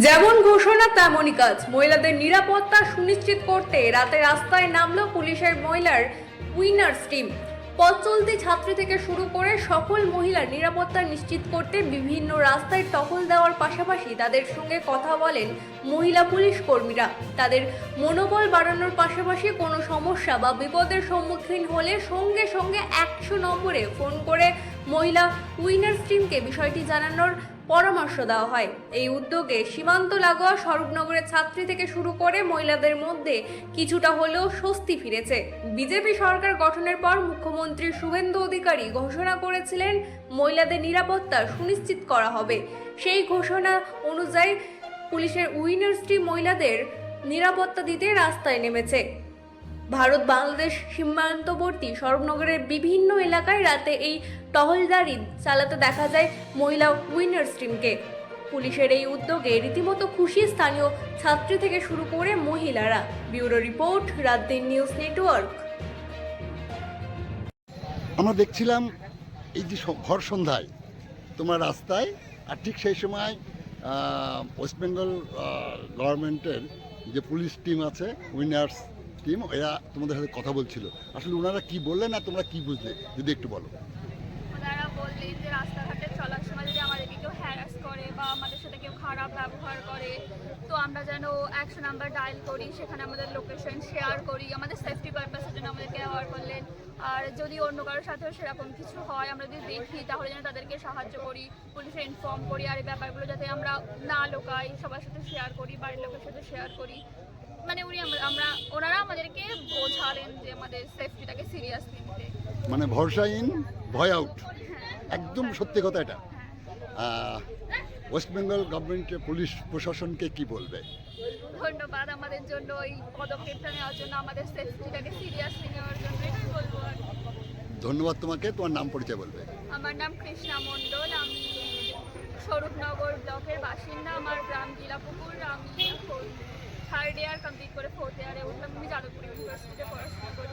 যেমন ঘোষণা তেমনই কাজ। মহিলাদের নিরাপত্তা সুনিশ্চিত করতে রাতে রাস্তায় নামলো পুলিশের মহিলার উইনার্স টিম। পথ চলতি ছাত্রী থেকে শুরু করে সকল মহিলার নিরাপত্তা নিশ্চিত করতে বিভিন্ন রাস্তায় টহল দেওয়ার পাশাপাশি তাদের সঙ্গে কথা বলেন মহিলা পুলিশ কর্মীরা। তাদের মনোবল বাড়ানোর পাশাপাশি কোনো সমস্যা বা বিপদের সম্মুখীন হলে সঙ্গে সঙ্গে 100 নম্বরে ফোন করে মহিলা উইনার্স টিমকে বিষয়টি জানানোর পরামর্শ দেওয়া হয়। এই উদ্যোগে সীমান্ত লাগোয়া স্বরূপনগরের ছাত্রী থেকে শুরু করে মহিলাদের মধ্যে কিছুটা হলেও স্বস্তি ফিরেছে। বিজেপি সরকার গঠনের পর মুখ্যমন্ত্রী শুভেন্দু অধিকারী ঘোষণা করেছিলেন মহিলাদের নিরাপত্তা সুনিশ্চিত করা হবে। সেই ঘোষণা অনুযায়ী পুলিশের উইনার্স টিম মহিলাদের নিরাপত্তা দিতে রাস্তায় নেমেছে। ভারত বাংলাদেশ সীমান্তবর্তী স্বরূপনগরের বিভিন্ন এলাকায় রাতে এই টহলদারি চালাতে দেখা যায় মহিলা উইনার্স টিমকে। পুলিশের এই উদ্যোগে রীতিমতো খুশি স্থানীয় ছাত্রী থেকে শুরু করে মহিলারা। ব্যুরো রিপোর্ট, রাত-দিন নিউজ নেটওয়ার্ক। আমরা দেখছিলাম এই যে ভর সন্ধ্যায় তোমার রাস্তায়, আর ঠিক সেই সময় ওয়েস্ট বেঙ্গল গভর্নমেন্টের যে পুলিশ টিম আছে, উইনার্স টিম, এরা তোমাদের সাথে কথা বলছিল। আসলে ওনারা কি বললেন আর তোমরা কি বুঝলে যদি একটু বলো। ওনারা বললেন যে রাস্তাঘাটে চলার সময় যদি আমাদেরকে কেউ হ্যারাস করে বা আমাদের সাথে কেউ খারাপ ব্যবহার করে, তো আমরা যেন 100 নাম্বার ডায়াল করি, সেখানে আমাদের লোকেশন শেয়ার করি, আমাদের সেফটি পারপাসের জন্য আমাদেরকে অ্যাওয়ার করলেন। আর যদি অন্য কারোর সাথেও সেরকম কিছু হয়, আমরা যদি দেখি তাহলে যেন তাদেরকে সাহায্য করি, পুলিশে ইনফর্ম করি। আর এই ব্যাপারগুলো যাতে আমরা না লোকাই, সবার সাথে শেয়ার করি, বাড়ির লোকের সাথে শেয়ার করি। মানে ওনারা আমাদেরকে বোঝালেন যে আমাদের সেফটিটাকে সিরিয়াসলি নিতে। মানে ভরসা ইন, ভয় আউট, একদম সত্যি কথা এটা। ওয়েস্ট বেঙ্গল গভর্নমেন্টের পুলিশ প্রশাসনকে কি বলবে? ধন্যবাদ আমাদের জন্য এই পদক্ষেপটা নেওয়ার জন্য, আমাদের সেফটিটাকে সিরিয়াসলি নেওয়ার জন্য। এটাই বলবো আর কি। ধন্যবাদ তোমাকে। তোমার নাম পরিচয় বলবে? আমার নাম কৃষ্ণা মণ্ডল, আমি স্বরূপনগর ব্লকের বাসিন্দা। আমার গ্রাম জিলাপুকুর। আমি এখন 3rd ইয়ার কমপ্লিট করে 4th ইয়ারে উঠলাম। আমি যাদবপুর ইউনিভার্সিটিতে পড়াশোনা করি।